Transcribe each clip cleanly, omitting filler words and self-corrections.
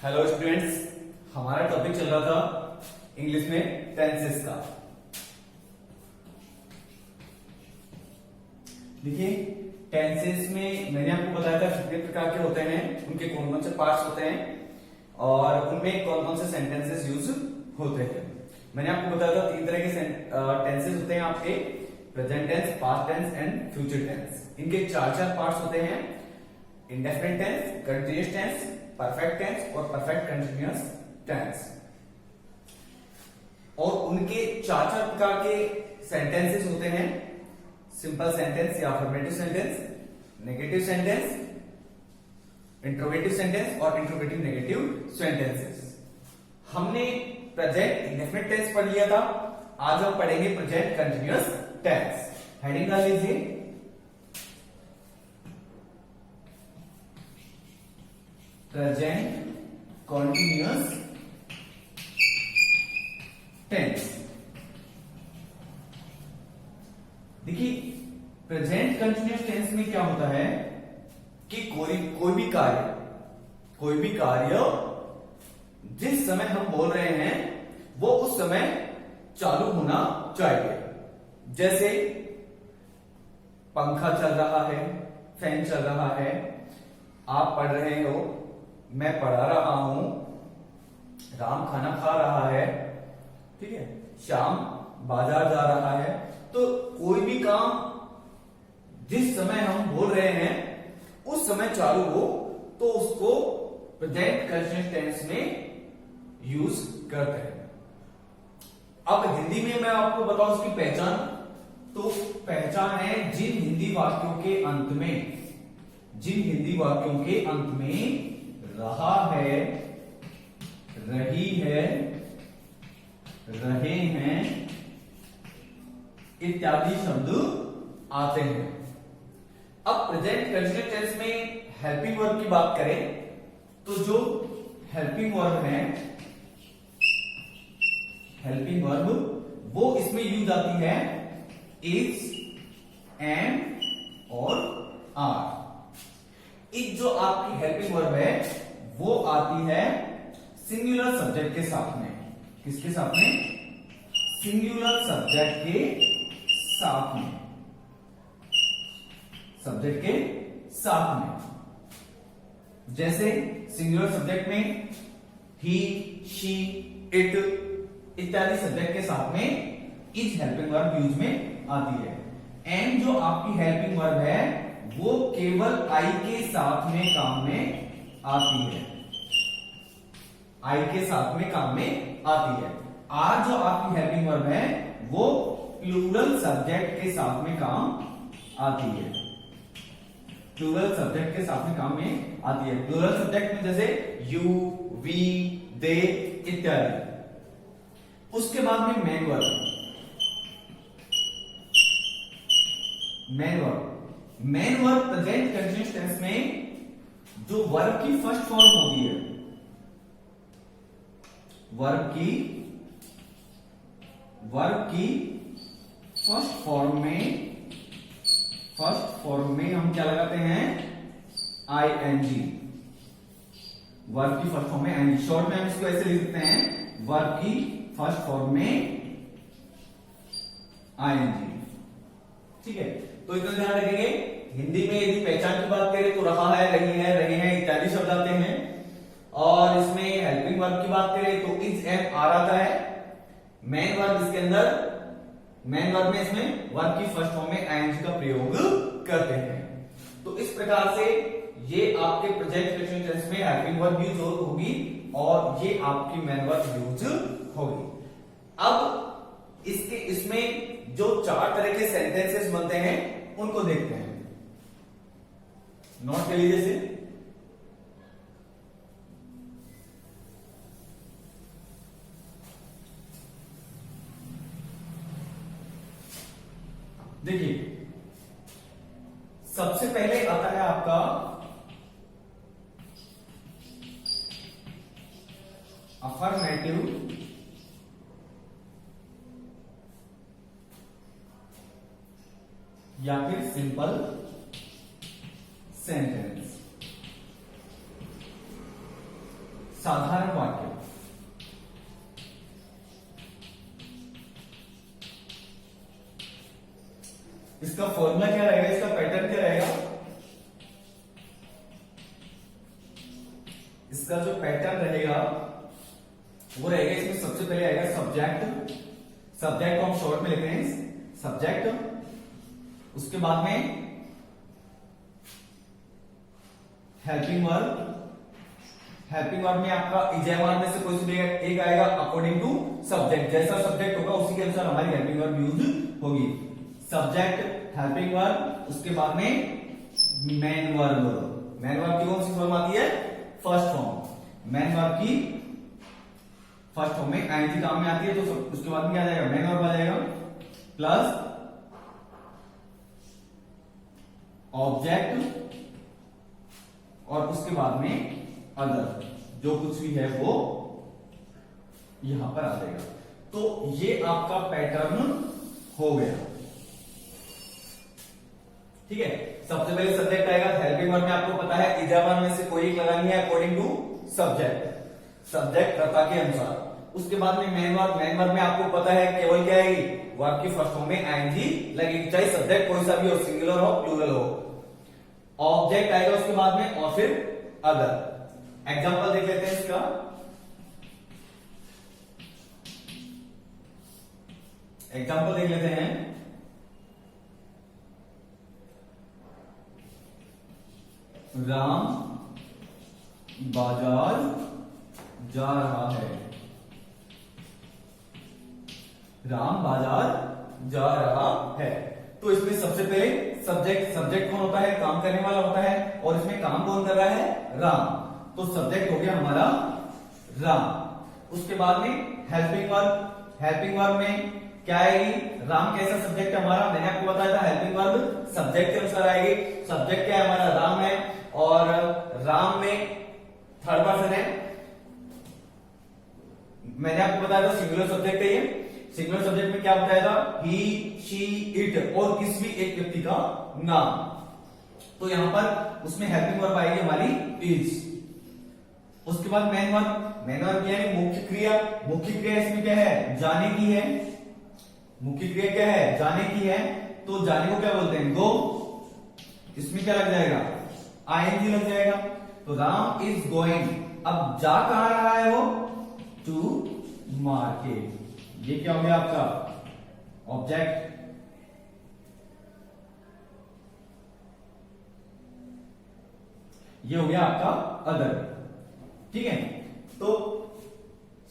Hello students, हमारा topic चल रहा था इंग्लिश में टेंसेस का। देखिए, टेंसेस में मैंने आपको बताया था कितने प्रकार के होते हैं, उनके कौन कौन से पार्ट्स होते हैं और उनमें कौन कौन से सेंटेंसेस यूज होते हैं। मैंने आपको बताया था 3 तरह के टेंसेस होते हैं आपके, present tense, past tense and future tense. इनके चार पार्ट्स होते हैं, indefinite tense, continuous tense, perfect tense और परफेक्ट कंटीन्यूअस टेंस। और उनके चार प्रकार के सेंटेंसेस होते हैं, सिंपल सेंटेंस या affirmative sentence, negative sentence, interrogative sentence और इंट्रोगेटिव नेगेटिव सेंटेंसेस। हमने प्रेजेंट इंडेफिनिट टेंस पढ़ लिया था, आज हम पढ़ेंगे प्रेजेंट कंटीन्यूअस टेंस। हेडिंग डाल लीजिए, प्रेजेंट कॉन्टिन्यूअस टेंस। देखिए, प्रेजेंट कंटिन्यूअस टेंस में क्या होता है कि कोई भी कार्य जिस समय हम बोल रहे हैं वो उस समय चालू होना चाहिए। जैसे पंखा चल रहा है, फैन चल रहा है, आप पढ़ रहे हो, मैं पढ़ा रहा हूं, राम खाना खा रहा है, ठीक है, श्याम बाजार जा रहा है। तो कोई भी काम जिस समय हम बोल रहे हैं उस समय चालू हो तो उसको प्रेजेंट कंटीन्यूअस टेंस में यूज करते हैं। अब हिंदी में मैं आपको बताऊं उसकी पहचान, तो पहचान है जिन हिंदी वाक्यों के अंत में रहा है, रही है, रहे हैं इत्यादि शब्द आते हैं। अब प्रेजेंट कंटीन्यूअस टेंस में हेल्पिंग वर्ब की बात करें तो जो हेल्पिंग वर्ब वो इसमें यूज आती है इज, एम और आर। इज जो आपकी हेल्पिंग वर्ब है वो आती है सिंगुलर सब्जेक्ट के साथ में। किसके साथ में? सिंगुलर सब्जेक्ट के साथ में, जैसे सिंगुलर सब्जेक्ट में ही, शी, इट इत्यादि सब्जेक्ट के साथ में इज हेल्पिंग वर्ब यूज में आती है। एंड जो आपकी हेल्पिंग वर्ब है वो केवल आई के साथ में काम में आती है, आर जो आपकी हेल्पिंग वर्ब है वो प्लूरल सब्जेक्ट के साथ में काम आती है, प्लूरल सब्जेक्ट में जैसे यू, वी, दे इत्यादि। उसके बाद में main verb present continuous tense में जो वर्ब की फर्स्ट फॉर्म होती है, वर्ब की फर्स्ट फॉर्म में हम क्या लगाते हैं? आईएनजी। वर्ब की फर्स्ट फॉर्म में आईएनजी, शॉर्ट में हम इसको ऐसे लिख सकते हैं, वर्ब की फर्स्ट फॉर्म में आईएनजी। ठीक है, तो इतना ध्यान रखेंगे। हिंदी में यदि पहचान की बात करें तो रहा है, रहे हैं इत्यादि शब्द आते हैं, और इसमें हेल्पिंग वर्ब की बात करें तो इज, एम, आर आता है। मेन वर्ब में इसमें वर्ब की फर्स्ट फॉर्म में आईएनजी का प्रयोग करते हैं। तो इस प्रकार से ये आपके प्रेजेंट कंटीन्यूअस टेंस में हेल्पिंग वर्ब यूज होगी और ये आपकी मेन वर्ब यूज होगी। अब इसमें जो 4 तरह के सेंटेंसेस बनते हैं उनको देखते हैं, नोट कर लीजिए इसे। देखिए, सबसे पहले आता है आपका अफर्मेटिव या फिर सिंपल सेंटेंस। साधारण वाक्य। इसका फॉर्मूला क्या रहेगा, इसका पैटर्न क्या रहेगा, इसका जो पैटर्न रहेगा वो रहेगा, इसमें सबसे पहले आएगा सब्जेक्ट, सब्जेक्ट को हम शॉर्ट में लिखते हैं सब्जेक्ट, उसके बाद में हेल्पिंग वर्ब, हेल्पिंग वर्ब में आपका इजेवान में से कोई भी एक आएगा अकॉर्डिंग टू सब्जेक्ट, जैसा सब्जेक्ट होगा उसी के अनुसार हमारी हेल्पिंग वर्ब यूज होगी। सब्जेक्ट हेल्पिंग वर्ब, उसके बाद में मेन वर्ब, मेन वर्ब की कौन सी फॉर्म आती है, फर्स्ट फॉर्म, मेन वर्ब की फर्स्ट फॉर्म में आईएनजी काम में आती है, तो उसके बाद में क्या आ जाएगा, मेन वर्ब आ जाएगा प्लस ऑब्जेक्ट और उसके बाद में अदर, जो कुछ भी है वो यहां पर आ जाएगा। तो ये आपका पैटर्न हो गया, ठीक है। सबसे पहले सब्जेक्ट आएगा, हेल्पिंग वर्ब में आपको पता है इजावन में से कोई एक लगानी है अकॉर्डिंग टू सब्जेक्ट, सब्जेक्ट कर्ता के अनुसार। उसके बाद में मेन वर्ब, मेन वर्ब में आपको पता है केवल क्या आएगी, वर्ब की फर्स्ट फॉर्म में आईएनजी लगेगी, चाहे सब्जेक्ट कोई सा भी हो, सिंगुलर हो प्लूरल हो। ऑब्जेक्ट आएगा उसके बाद में और फिर अदर। एग्जांपल देख लेते हैं इसका, एग्जांपल देख लेते हैं। राम बाजार जा रहा है, राम बाजार जा रहा है। तो इसमें सबसे पहले सब्जेक्ट, सब्जेक्ट कौन होता है, काम करने वाला होता है, और इसमें काम कौन कर रहा है, राम, तो सब्जेक्ट हो गया हमारा राम। उसके बाद में हेल्पिंग वर्ब, हेल्पिंग वर्ब में क्या आएगी, राम कैसा सब्जेक्ट है हमारा, मैंने आपको बताया था हेल्पिंग वर्ब सब्जेक्ट के अनुसार आएगी। सब्जेक्ट क्या है हमारा, राम है, और राम में थर्ड पर्सन है, मैंने आपको बताया था सिंगुलर सब्जेक्ट है ये। सिंगुलर सब्जेक्ट में क्या बताया था, ही, शी, इट और किसी भी एक व्यक्ति का नाम। तो यहां पर उसमें हेल्पिंग वर्ब आएगी हमारी इज। उसके बाद मेन वर्ब, मेन वर्ब क्या है, मुख्य क्रिया, मुख्य क्रिया इसमें क्या है, जाने की है, मुख्य क्रिया क्या है, जाने की है, तो जाने को क्या बोलते हैं, गो। इसमें क्या लग जाएगा, आईएनजी लग जाएगा। तो राम इज गोइंग, अब जा कहां रहा है वो, टू मार्केट। ये क्या हो गया आपका ऑब्जेक्ट। ये हो गया आपका अदर, ठीक है। तो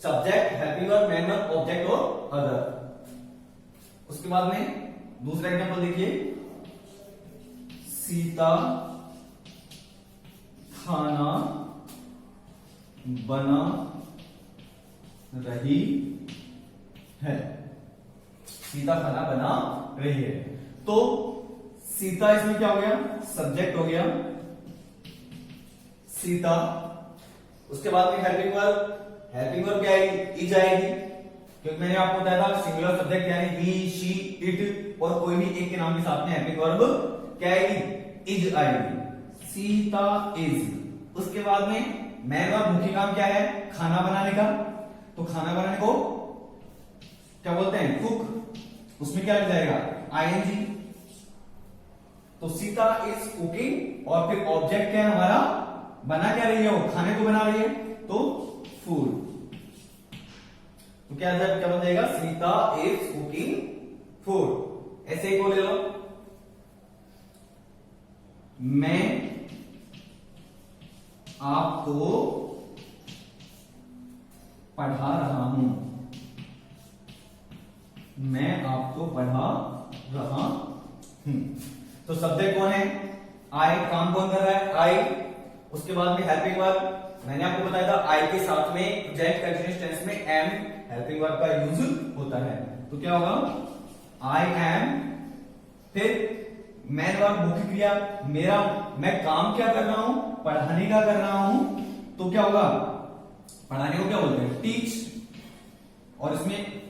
subject, helping verb, main verb, object और अदर। उसके बाद में दूसरा एग्जांपल देखिए, सीता खाना बना रही है, सीता खाना बना रही है। तो सीता इसमें क्या हो गया, सब्जेक्ट हो गया सीता। उसके बाद में हेल्पिंग वर्ब, हेल्पिंग वर्ब क्या आएगी, इज आएगी, क्योंकि मैंने आपको बताया था सिंगुलर सब्जेक्ट यानी ही, शी, इट और कोई भी एक के नाम के साथ में हेल्पिंग वर्ब क्या आएगी, इज आएगी, सीता इज। उसके बाद में मेन वर्ब, मुख्य काम क्या है, खाना बनाने का, तो खाना बनाने को क्या बोलते हैं, कुक। उसमें क्या लग जाएगा, आईएनजी। तो सीता इज कुकिंग, और फिर ऑब्जेक्ट क्या है हमारा, बना क्या रही है वो, खाने को बना रही है, तो फूड। तो क्या बन जाएगा, सीता इज कुकिंग फूड। ऐसे ही को ले लो, मैं आपको पढ़ा रहा हूं, मैं आपको पढ़ा रहा हूं। तो सब्जेक्ट कौन है, आई, काम कौन कर रहा है, आई। उसके बाद में हेल्पिंग वर्ब, मैंने आपको बताया था आई के साथ में प्रेजेंट कंटीन्यूअस टेंस में एम हेल्पिंग वर्ब का यूज होता है। तो क्या होगा, आई एम, फिर मेन वर्ब मुख्य क्रिया, मेरा, मैं काम क्या कर रहा हूं, पढ़ाने का कर रहा हूं, तो क्या होगा, पढ़ाने को क्या बोलते हैं, टीच, और इसमें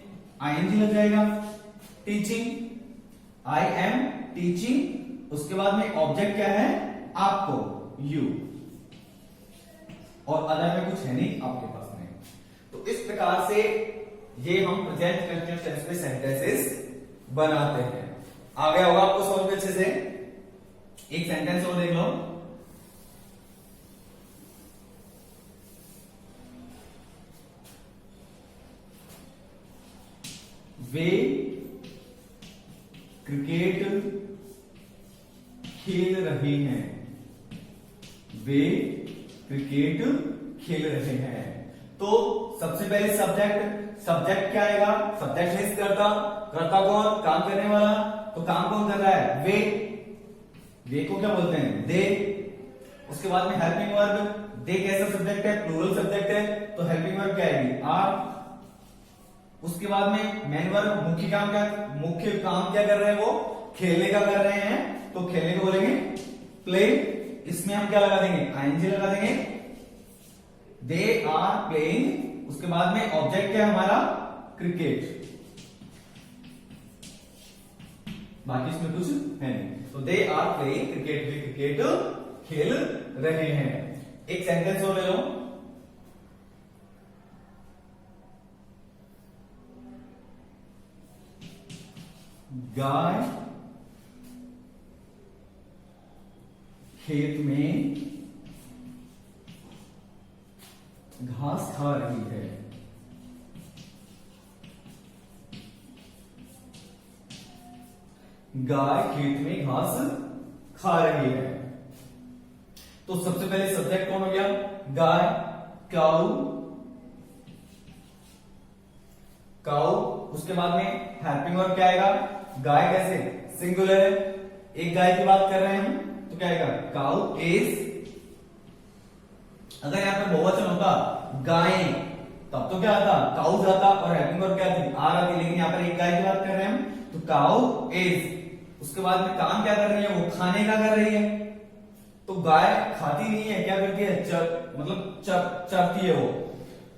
आईएनजी लग जाएगा, टीचिंग, आई एम टीचिंग। उसके बाद में ऑब्जेक्ट क्या है, आपको, यू। और अदर में कुछ है नहीं आपके पास में। तो इस प्रकार से ये हम प्रेजेंट कंटिन्यूअस टेंस में सेंटेंसेस बनाते हैं। आ गया होगा आपको समझ में अच्छे से। एक सेंटेंस और देख लो। वे क्रिकेट खेल रहे हैं। वे क्रिकेट खेल रहे हैं। तो सबसे पहले सब्जेक्ट क्या आएगा? सब्जेक्ट है करता कौन? काम करने वाला। तो काम कौन कर रहा है? वे को क्या बोलते हैं? दे। उसके बाद में हेल्पिंग वर्ब। दे कैसा सब्जेक्ट है? प्लूरल सब्जेक्ट है, तो हेल्पिंग वर्ब क्या आएगी? आर। उसके बाद में मेन वर्ब, मुख्य काम क्या कर रहे हैं? वो खेलने का कर रहे हैं, तो खेलने को बोलेंगे प्ले। इसमें हम क्या लगा देंगे? आईएनजी लगा देंगे। They are playing. उसके बाद में ऑब्जेक्ट क्या है हमारा? क्रिकेट। बाकी इसमें कुछ है नहीं। तो दे आर प्लेइंग क्रिकेट। वे क्रिकेट खेल रहे हैं। एक सेंटेंस और ले लो। गाय खेत में घास खा रही है। गाय खेत में घास खा रही है। तो सबसे पहले सब्जेक्ट कौन हो गया? गाय, काऊ। उसके बाद में हेल्पिंग वर्ब क्या आएगा? गाय कैसे? सिंगुलर है, एक गाय की बात कर रहे हैं हम, तो क्या आएगा? काऊ इज। अगर यहां पे बहुवचन होता गायें, तब तो क्या आता? काउज आता और हेल्पिंग वर्ब क्या आती? आर आती। लेकिन यहां पर एक गाय की बात कर रहे हैं हम, तो काऊ इज। उसके बाद में काम क्या कर रही है? वो खाने का कर रही है। तो गाय खाती नहीं है, क्या करती है? चरती है वो।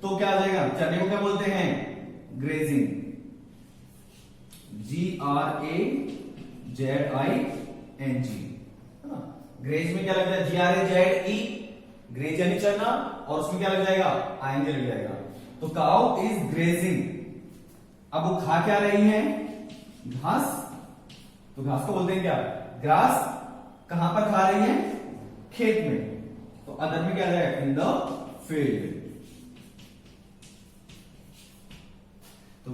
तो क्या आ जाएगा? चरने को क्या बोलते हैं? ग्रेजिंग। GRAZING। ग्रेज में क्या लग जाएगा? GRAZE। ग्रेज यानी चरना, और उसमें क्या लग जाएगा? आएंगे लग जाएगा। तो काउ इज ग्रेजिंग। अब वो खा क्या रही है? घास। तो घास को बोलते हैं क्या? ग्रास। कहां पर खा रही है? खेत में। तो अदर में क्या आ जाएगा? In the field. तो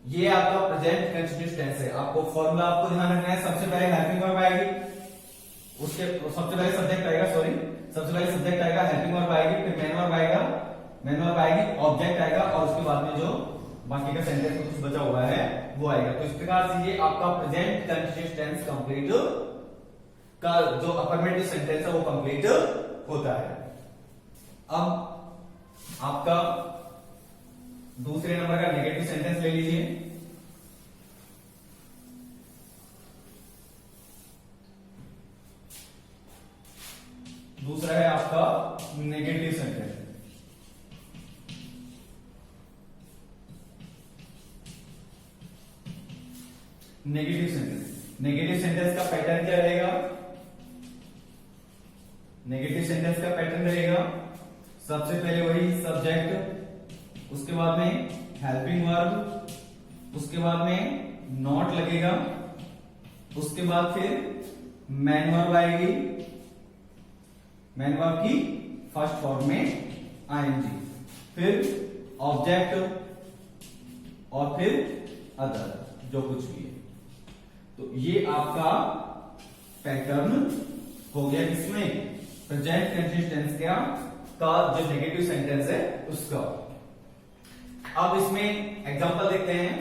ये आपका प्रेजेंट कंटिन्यूअस टेंस है। आपको फॉर्मूला आपको ध्यान रखना है। सबसे पहले हेल्पिंग वर्ब आएगी, उसके सबसे पहले सब्जेक्ट आएगा, सबसे पहले सब्जेक्ट आएगा, हेल्पिंग वर्ब आएगी, फिर मेन वर्ब आएगी, ऑब्जेक्ट आएगा, और उसके बाद में जो बाकी का सेंटेंस में कुछ बचा हुआ है वो आएगा। तो इस प्रकार से ये आपका प्रेजेंट कंटिन्यूअस टेंस कंप्लीट का जो अफर्मेटिव सेंटेंस है वो कंप्लीट होता है। अब आपका दूसरे नंबर का नेगेटिव सेंटेंस ले लीजिए। दूसरा है आपका नेगेटिव सेंटेंस। नेगेटिव सेंटेंस का पैटर्न क्या रहेगा? नेगेटिव सेंटेंस का पैटर्न रहेगा, सबसे पहले वही सब्जेक्ट, उसके बाद में हेल्पिंग वर्ब, उसके बाद में नॉट लगेगा, उसके बाद फिर मैन वर्ब आएगी, मैन वर्ब की फर्स्ट फॉर्म में आईएनजी, फिर ऑब्जेक्ट और फिर अदर जो कुछ भी है। तो ये आपका पैटर्न हो गया किसमें? प्रेजेंट कंटिन्यूअस टेंस का जो नेगेटिव सेंटेंस है उसका। अब इसमें एग्जांपल देखते हैं।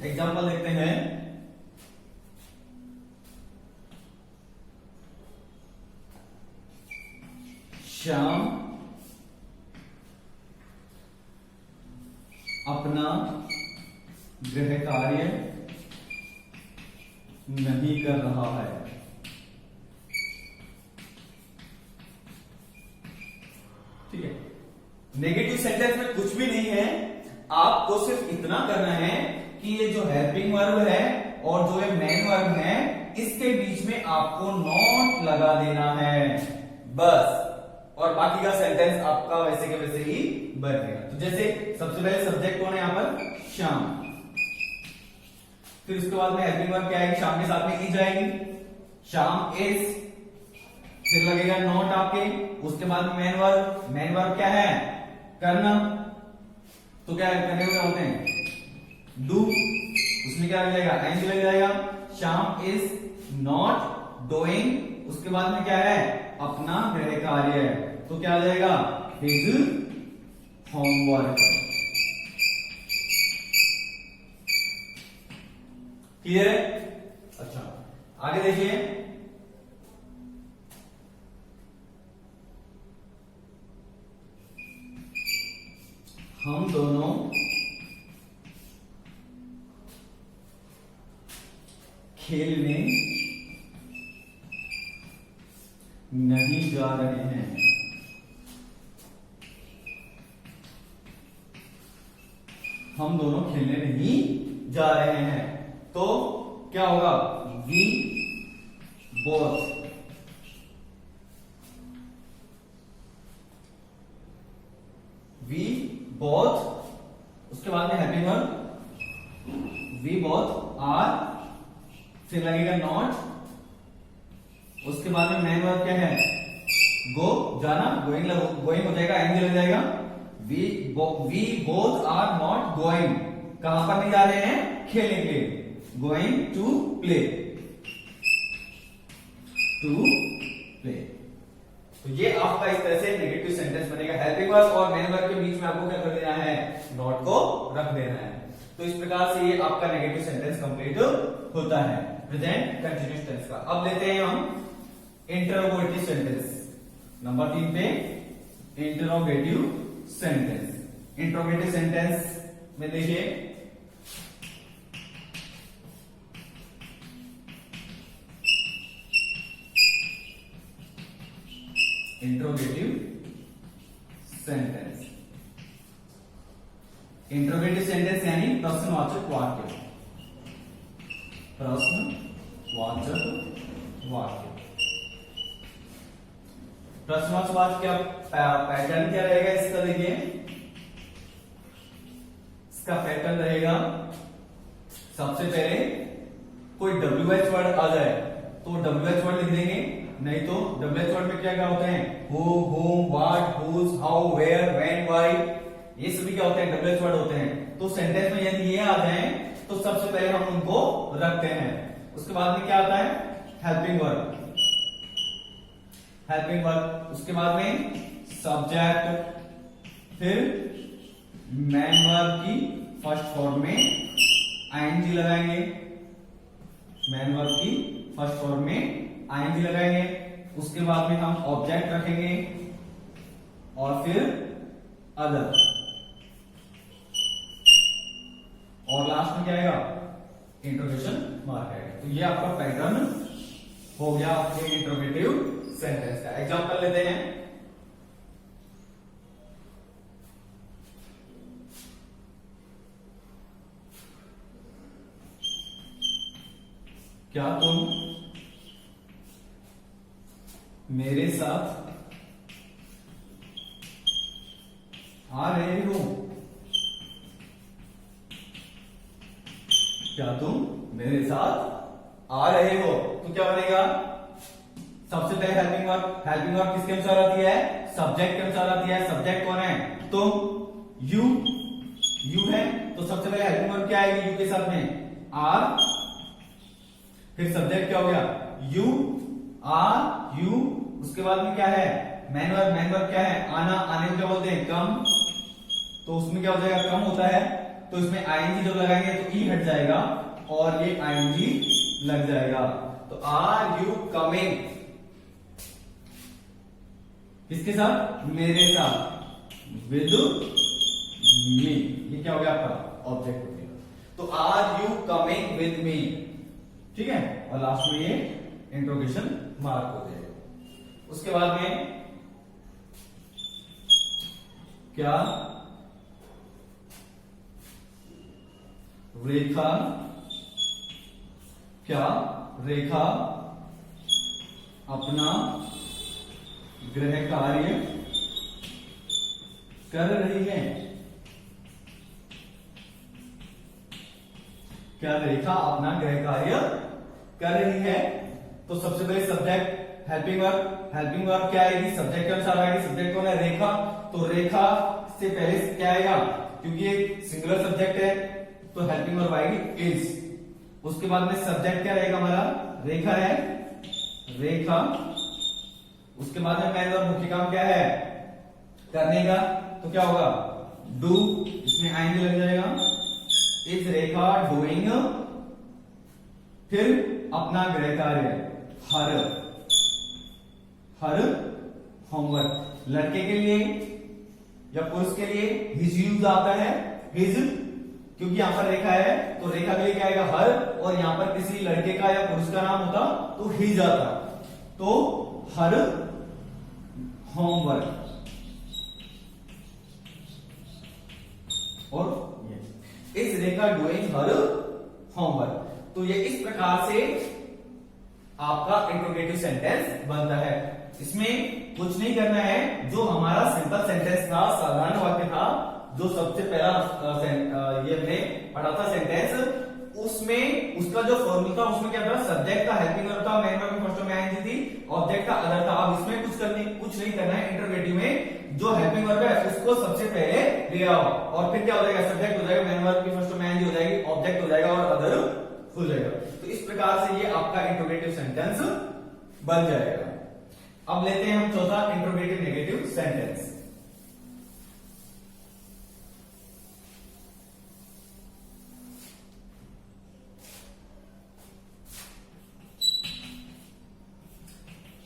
एग्जांपल देखते हैं। श्याम अपना गृह कार्य नहीं कर रहा है। ठीक है, नेगेटिव सेंटेंस में कुछ भी नहीं है, आपको सिर्फ इतना करना है कि ये जो हेल्पिंग वर्ब है और जो ये मेन वर्ब है इसके बीच में आपको नॉट लगा देना है बस, और बाकी का सेंटेंस आपका वैसे के वैसे ही बनेगा। तो जैसे सबसे पहले सब्जेक्ट कौन है यहाँ पर, श्याम, फिर उसके बाद में हेल्पिंग वर्ब क्या आएगी, शाम के साथ में इज आएगी, शाम इज, फिर लगेगा नॉट आपके, उसके बाद मेन वर्ब क्या है, करना, तो क्या करने को क्या होते हैं, डू, उसमें क्या लग जाएगा, एंड लग जाएगा, शाम इज नॉट डूइंग, उसके बाद में क्या है, अपना गृह कार्य, तो क्या आ जाएगा, हिज होमवर्क। क्लियर है? अच्छा, आगे देखिए, हम दोनों खेलने नहीं जा रहे हैं। हम दोनों खेलने नहीं जा रहे हैं, तो क्या होगा, वी बोथ, वी बोथ, उसके बाद में helping verb, we both are, फिर लगेगा नॉट, उसके बाद में मेन वर्ब क्या है, गो, जाना, गोइंग हो जाएगा, एंड लग जाएगा, we both are not going, कहां पर नहीं जा रहे हैं, खेलने के लिए, गोइंग टू प्ले, तो ये आपका इस तरह से नेगेटिव सेंटेंस बनेगा। हेल्पिंग वर्ब और मेन वर्ब के बीच में आपको क्या कर देना है, नॉट को रख देना है। तो इस प्रकार से ये आपका नेगेटिव सेंटेंस कंप्लीट होता है प्रेजेंट कंटिन्यूअस टेंस का। अब लेते हैं हम इंटरोगेटिव सेंटेंस, नंबर 3 पे इंटरोगेटिव सेंटेंस। इंटरोगेटिव सेंटेंस में देखिए, इंटरोगेटिव सेंटेंस, इंटरोगेटिव सेंटेंस यानी प्रश्नवाचक वाक्य, प्रश्नवाचक वाक्य। प्रश्नवाचक वाक्य का पैटर्न क्या रहेगा इसका, देखिए इसका पैटर्न रहेगा, सबसे पहले कोई WH वर्ड आ जाए तो WH वर्ड लिख देंगे, नहीं तो WH वर्ड में क्या क्या होते हैं, who, whom, what, whose, how, where, when, why, ये सभी क्या होते हैं, WH वर्ड होते हैं। तो सेंटेंस में यदि ये आ जाए तो सबसे पहले हम उनको रखते हैं। उसके बाद में क्या आता है, हेल्पिंग वर्ब, हेल्पिंग वर्ब, उसके बाद में सब्जेक्ट, फिर मेन वर्ब की फर्स्ट फॉर्म में आईएनजी लगाएंगे, मेन वर्ब की फर्स्ट फॉर्म में आईएनजी लगाएंगे, उसके बाद में हम ऑब्जेक्ट रखेंगे और फिर अदर, और लास्ट में क्या आएगा, इंट्रोगेशन मार्क आएगा। तो ये आपका पैटर्न हो गया आपके इंट्रोगेटिव सेंटेंस का। एग्जांपल लेते हैं, क्या तुम मेरे साथ आ रहे हो, क्या तुम मेरे साथ आ रहे हो, तो क्या बनेगा, सबसे पहले हेल्पिंग वर्ब, हेल्पिंग वर्ब किसके अनुसार आती है, सब्जेक्ट के अनुसार आती है। सब्जेक्ट कौन है, तुम, यू है, तो सबसे पहले हेल्पिंग वर्ब क्या आएगी, यू के साथ में आर, फिर सब्जेक्ट क्या हो गया, यू आर यू, उसके बाद में क्या है, मेन वर्ब क्या है, आना, आने को क्या बोलते हैं, कम, तो उसमें क्या हो जाएगा, कम होता है, तो इसमें आईएनजी जब लगाएंगे तो ई हट जाएगा और ये आईएनजी लग जाएगा। तो आर यू कमिंग, किसके साथ, मेरे साथ, विद मी, ये क्या हो गया आपका ऑब्जेक्ट हो गया। तो are you coming with me, ठीक है, और लास्ट में ये इंट्रोगेशन मार्क हो जाएगा। उसके बाद में क्या रेखा क्या रेखा अपना गृह कार्य कर रही है। क्या रेखा अपना गृह कार्य कर रही है? तो सबसे पहले subject helping verb. Helping verb क्या आएगी? सब्जेक्ट के अनुसार आएगी। सब्जेक्ट कौन है? रेखा। तो रेखा से पहले क्या आएगा? क्योंकि ये सिंगुलर सब्जेक्ट है तो हेल्पिंग वर्ब आएगी इज। उसके बाद में सब्जेक्ट क्या रहेगा हमारा? रेखा है, रेखा। उसके बाद में मेन वर्ब मुख्य काम क्या है? करने का। तो क्या होगा? डू। इसमें आएंगे लग जाएगा। इस रेखा डूइंग, फिर अपना गृह कार्य हर होमवर्क। लड़के के लिए या पुरुष के लिए हिज यूज आता है। हिज, क्योंकि यहां पर रेखा है तो रेखा के लिए क्या आएगा? हर। और यहां पर किसी लड़के का या पुरुष का नाम होता तो हिज आता। तो हर होमवर्क। और इस रेखा डूइंग हर होमवर्क। तो ये इस प्रकार से आपका इंट्रोगेटिव सेंटेंस बनता है। इसमें कुछ नहीं करना है। जो हमारा सिंपल सेंटेंस था, साधारण वाक्य था, जो सबसे पहला ये हमने पढ़ा था सेंटेंस, उसमें उसका जो फॉर्मूला था उसमें क्या था? सब्जेक्ट का हेल्पिंग वर्ब था, मेन वर्ब फर्स्ट में आएंगी थी, ऑब्जेक्ट का अदर था। अब इसमें कुछ नहीं करना है। इंट्रोगेटिव में जो हेल्पिंग वर्ब है उसको सबसे पहले ले आओ और फिर क्या हो जाएगा? सब्जेक्ट हो जाएगा, मेन वर्ब की फर्स्ट में आएंगी हो जाएगी, ऑब्जेक्ट हो जाएगा और अदर हो जाएगा। तो इस प्रकार से ये आपका इंट्रोगेटिव सेंटेंस बन जाएगा। अब लेते हैं हम चौथा interrogative negative sentence.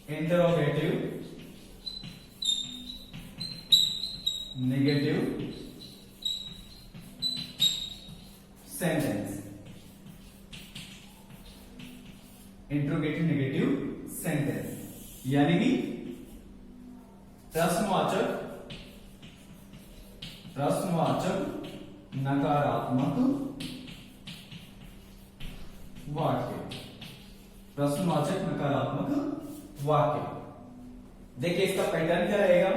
Interrogative negative sentence. Interrogative negative sentence यानी कि प्रश्नवाचक नकारात्मक वाक्य। प्रश्नवाचक नकारात्मक वाक्य। देखिए इसका पैटर्न क्या रहेगा?